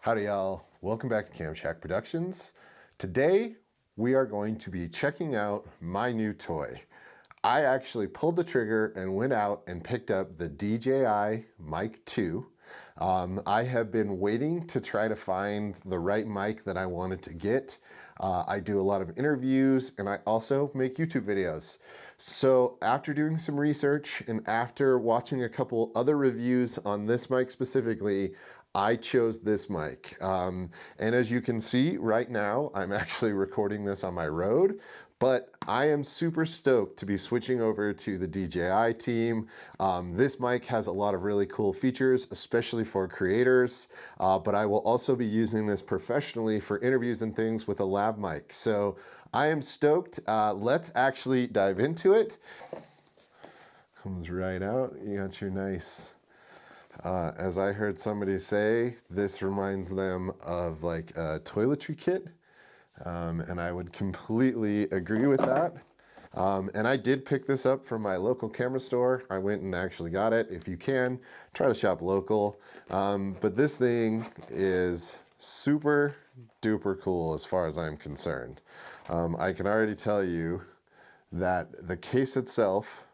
Howdy y'all, welcome back to Cam Shack Productions. Today we are going to be checking out my new toy. I actually pulled the trigger and went out and picked up the DJI Mic 2. I have been waiting to try to find the right mic that I wanted to get. I do a lot of interviews and I also make YouTube videos. So after doing some research and after watching a couple other reviews on this mic specifically, I chose this mic. And as you can see right now, I'm actually recording this on my road, but I am super stoked to be switching over to the DJI team. This mic has a lot of really cool features, especially for creators, but I will also be using this professionally for interviews and things with a lav mic. So I am stoked. Let's actually dive into it. Comes right out. You got your nice, as I heard somebody say, this reminds them of like a toiletry kit. And I would completely agree with that. And I did pick this up from my local camera store. I went and actually got it. If you can, try to shop local. But this thing is super duper cool as far as I'm concerned. I can already tell you that the case itself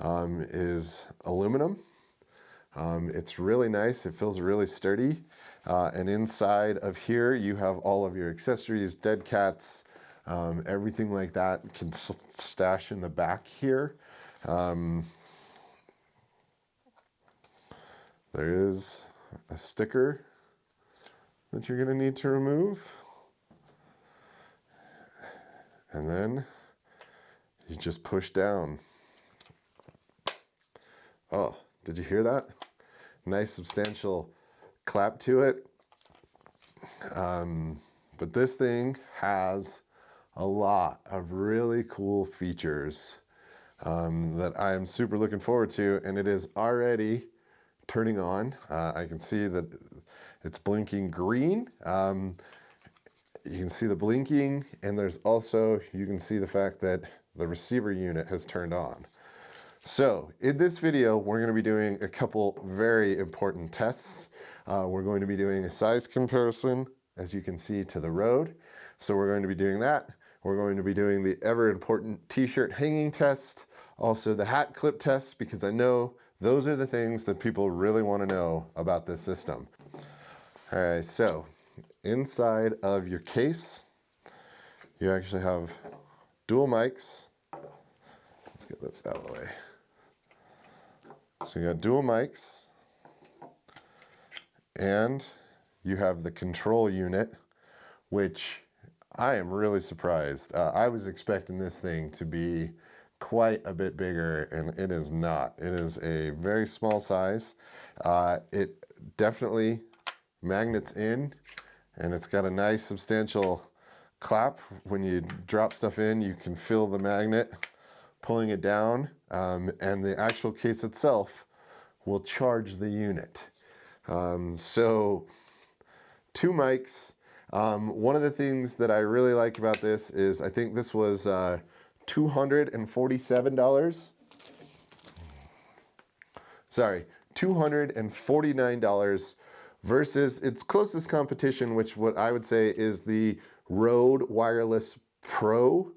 is aluminum. It's really nice. It feels really sturdy. And inside of here, you have all of your accessories, dead cats, everything like that can stash in the back here. There is a sticker that you're going to need to remove. And then you just push down. Oh, did you hear that? Nice substantial clap to it. But this thing has a lot of really cool features that I am super looking forward to, and it is already turning on. I can see that it's blinking green. You can see the blinking, and there's also, you can see the fact that the receiver unit has turned on. So in this video, we're going to be doing a couple very important tests. We're going to be doing a size comparison, as you can see, to the Rode. So we're going to be doing that. We're going to be doing the ever important t-shirt hanging test, also the hat clip test, because I know those are the things that people really want to know about this system. All right, so inside of your case, you actually have dual mics. Let's get this out of the way. So you got dual mics, and you have the control unit, which I am really surprised. I was expecting this thing to be quite a bit bigger, and it is not. It is a very small size. It definitely magnets in, and it's got a nice substantial clap. When you drop stuff in, you can feel the magnet pulling it down, and the actual case itself will charge the unit. So 2 mics. One of the things that I really like about this is I think this was $247. Sorry, $249 versus its closest competition, which what I would say is the Rode Wireless Pro,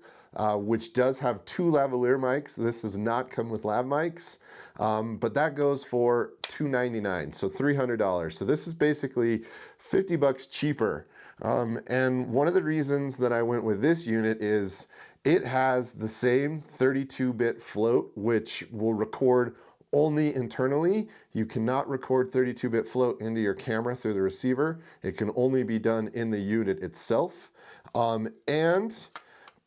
which does have 2 lavalier mics. This does not come with lav mics, but that goes for $299, so $300. So this is basically 50 bucks cheaper. And one of the reasons that I went with this unit is it has the same 32-bit float, which will record only internally. You cannot record 32-bit float into your camera through the receiver. It can only be done in the unit itself. And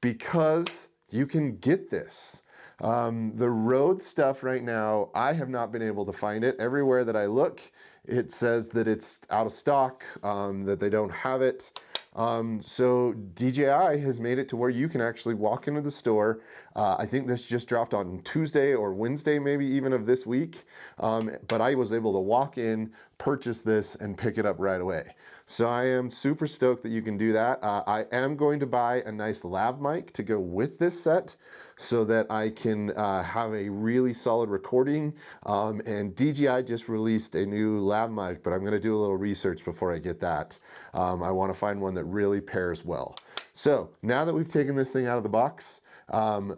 because you can get this. The Rode stuff right now, I have not been able to find it. Everywhere that I look, it says that it's out of stock, that they don't have it. So DJI has made it to where you can actually walk into the store. I think this just dropped on Tuesday or Wednesday, maybe even of this week. But I was able to walk in, purchase this and pick it up right away. So I am super stoked that you can do that. I am going to buy a nice lav mic to go with this set so that I can have a really solid recording. And DJI just released a new lav mic, but I'm gonna do a little research before I get that. I wanna find one that really pairs well. So now that we've taken this thing out of the box,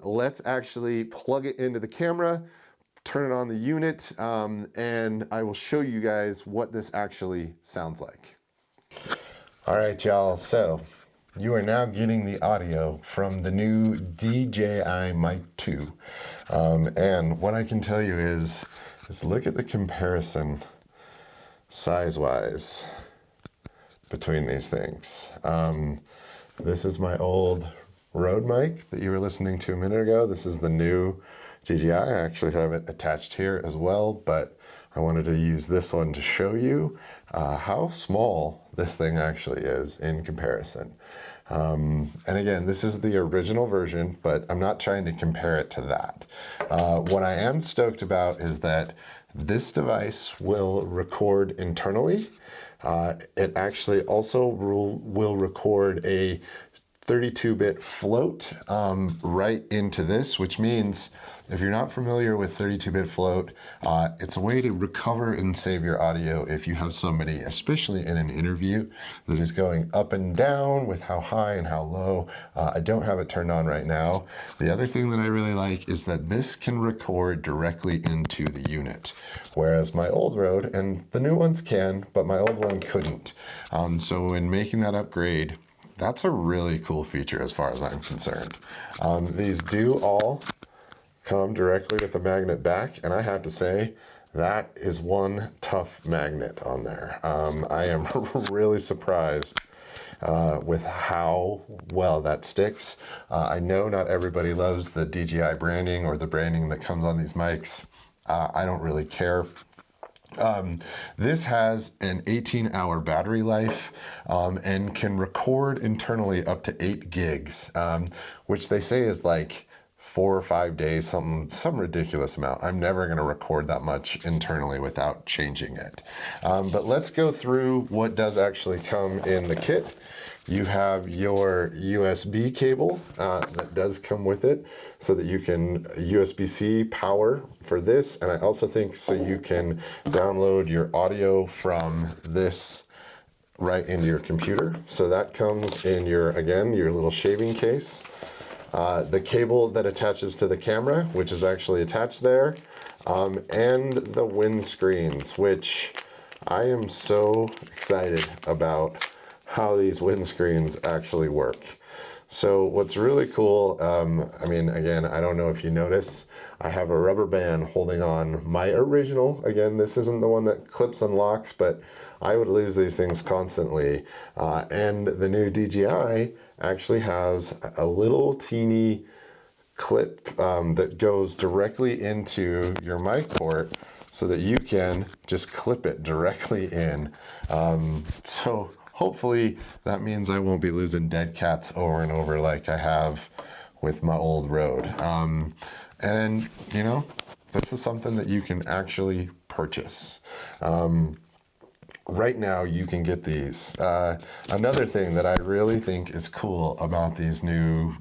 let's actually plug it into the camera, turn it on the unit, and I will show you guys what this actually sounds like. All right, y'all, so you are now getting the audio from the new DJI Mic 2. And what I can tell you is look at the comparison size-wise between these things. This is my old Rode mic that you were listening to a minute ago. This is the new DJI. I actually have it attached here as well, but I wanted to use this one to show you how small this thing actually is in comparison. And again, this is the original version, but I'm not trying to compare it to that. What I am stoked about is that this device will record internally. It actually also will record a 32-bit float right into this, which means if you're not familiar with 32-bit float, it's a way to recover and save your audio if you have somebody, especially in an interview, that is going up and down with how high and how low. I don't have it turned on right now. The other thing that I really like is that this can record directly into the unit, whereas my old Rode, and the new ones can, but my old one couldn't. So in making that upgrade, that's a really cool feature as far as I'm concerned. These do all come directly with a magnet back, and I have to say, that is one tough magnet on there. I am really surprised with how well that sticks. I know not everybody loves the DJI branding or the branding that comes on these mics. I don't really care. This has an 18-hour battery life and can record internally up to 8 gigs, which they say is like 4 or 5 days, some ridiculous amount. I'm never going to record that much internally without changing it. But let's go through what does actually come in the kit. You have your USB cable that does come with it so that you can USB-C power for this. And I also think so you can download your audio from this right into your computer. So that comes in your, again, your little shaving case. The cable that attaches to the camera, which is actually attached there, and the windscreens, which I am so excited about how these windscreens actually work. So what's really cool, I mean, again, I don't know if you notice, I have a rubber band holding on my original. Again, this isn't the one that clips and locks, but I would lose these things constantly. And the new DJI actually has a little teeny clip that goes directly into your mic port so that you can just clip it directly in. So hopefully that means I won't be losing dead cats over and over like I have with my old Rode. And you know, this is something that you can actually purchase. Right now you can get these. Another thing that I really think is cool about these new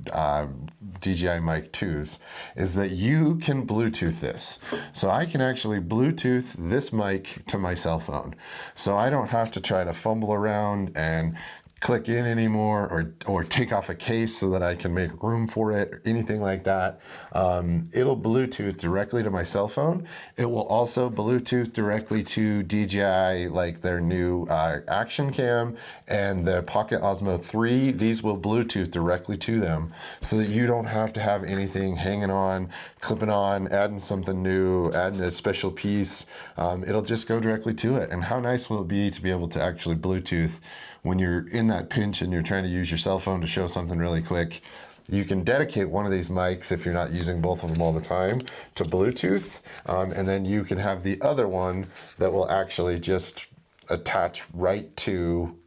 DJI Mic 2s is that you can Bluetooth this. So I can actually Bluetooth this mic to my cell phone. So I don't have to try to fumble around and click in anymore or take off a case so that I can make room for it or anything like that. It'll Bluetooth directly to my cell phone. It will also Bluetooth directly to DJI, like their new Action Cam and the Pocket Osmo 3. These will Bluetooth directly to them so that you don't have to have anything hanging on, clipping on, adding something new, adding a special piece. It'll just go directly to it. And how nice will it be to be able to actually Bluetooth when you're in that pinch and you're trying to use your cell phone to show something really quick. You can dedicate one of these mics, if you're not using both of them all the time, to Bluetooth, and then you can have the other one that will actually just attach right to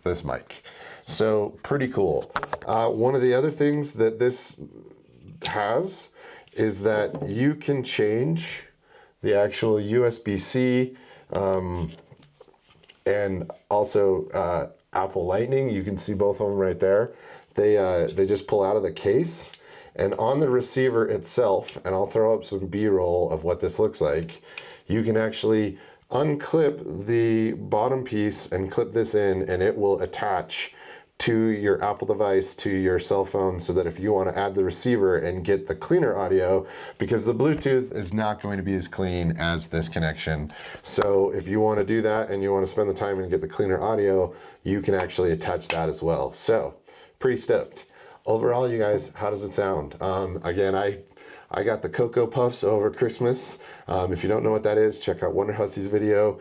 this mic. So pretty cool. One of the other things that this has is that you can change the actual USB-C and also Apple Lightning. You can see both of them right there. They just pull out of the case. And on the receiver itself, and I'll throw up some B-roll of what this looks like, you can actually unclip the bottom piece and clip this in, and it will attach to your Apple device, to your cell phone, so that if you want to add the receiver and get the cleaner audio, because the Bluetooth is not going to be as clean as this connection. So if you want to do that and you want to spend the time and get the cleaner audio, you can actually attach that as well. So pretty stoked. Overall, you guys, how does it sound? Again, I got the Cocoa Puffs over Christmas. If you don't know what that is, check out Wonder Hussey's video.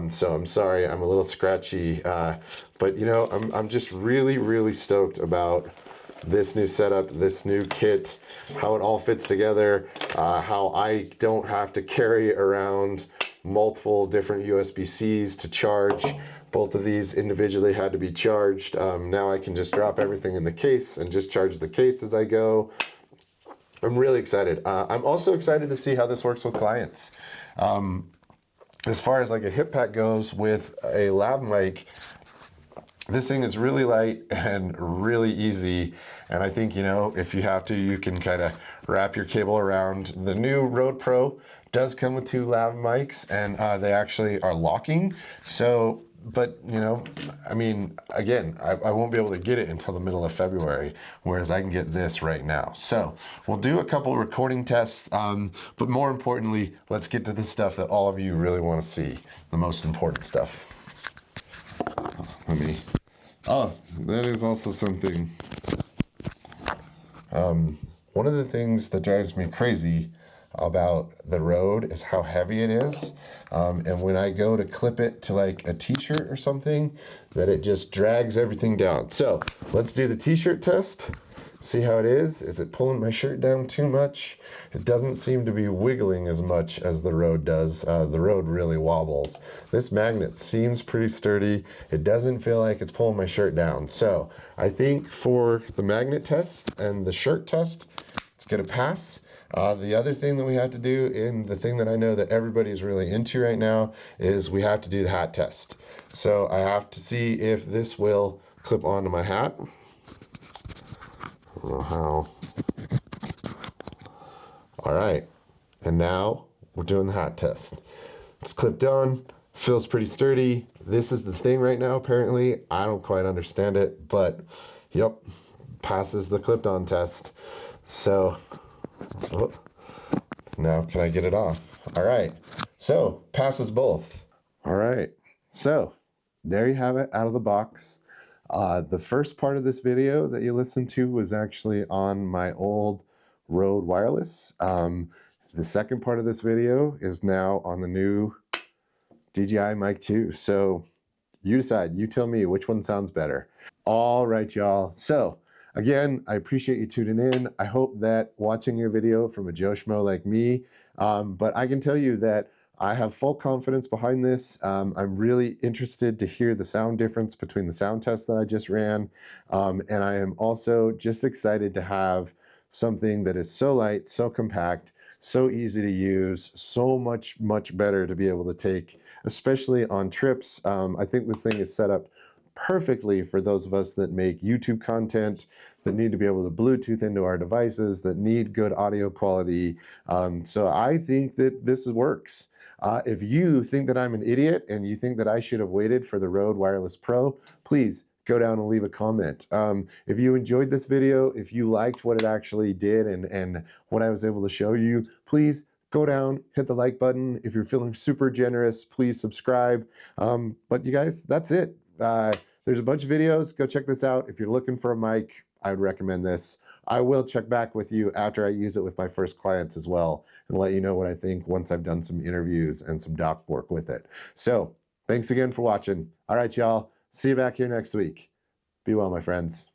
So I'm sorry, I'm a little scratchy, but you know, I'm just really, really stoked about this new setup, this new kit, how it all fits together, how I don't have to carry around multiple different USB-Cs to charge. Both of these individually had to be charged. Now I can just drop everything in the case and just charge the case as I go. I'm really excited. I'm also excited to see how this works with clients. As far as like a hip pack goes with a lav mic, this thing is really light and really easy. And I think, you know, if you have to, you can kind of wrap your cable around. The new Rode Pro does come with 2 lav mics, and they actually are locking. So, but you know, I mean, again, I won't be able to get it until the middle of February, whereas I can get this right now. So we'll do a couple recording tests, but more importantly, let's get to the stuff that all of you really want to see, the most important stuff. Oh, that is also something. One of the things that drives me crazy about the Rode is how heavy it is. And when I go to clip it to like a t-shirt or something, that it just drags everything down. So let's do the t-shirt test. See how it is. Is it pulling my shirt down too much? It doesn't seem to be wiggling as much as the Rode does. The Rode really wobbles. This magnet seems pretty sturdy. It doesn't feel like it's pulling my shirt down. So I think for the magnet test and the shirt test, it's gonna pass. The other thing that we have to do, and the thing that I know that everybody's really into right now, is we have to do the hat test. So I have to see if this will clip onto my hat. I don't know how. All right, and now we're doing the hat test. It's clipped on, feels pretty sturdy. This is the thing right now, apparently. I don't quite understand it, but yep, passes the clipped on test. So, oh, now can I get it off? All right, so passes both. All right, so there you have it out of the box. The first part of this video that you listened to was actually on my old Rode wireless. The second part of this video is now on the new DJI Mic 2. So you decide, you tell me which one sounds better. All right, y'all. So again, I appreciate you tuning in. I hope that watching your video from a Joe Schmo like me, but I can tell you that I have full confidence behind this. I'm really interested to hear the sound difference between the sound test that I just ran. And I am also just excited to have something that is so light, so compact, so easy to use, so much better to be able to take, especially on trips. I think this thing is set up perfectly for those of us that make YouTube content, that need to be able to Bluetooth into our devices, that need good audio quality. So I think that this works. If you think that I'm an idiot and you think that I should have waited for the Rode Wireless Pro, please go down and leave a comment. If you enjoyed this video, if you liked what it actually did and what I was able to show you, please go down, hit the like button. If you're feeling super generous, please subscribe. But you guys, that's it. There's a bunch of videos. Go check this out. If you're looking for a mic, I would recommend this. I will check back with you after I use it with my first clients as well and let you know what I think once I've done some interviews and some doc work with it. So thanks again for watching. All right, y'all. See you back here next week. Be well, my friends.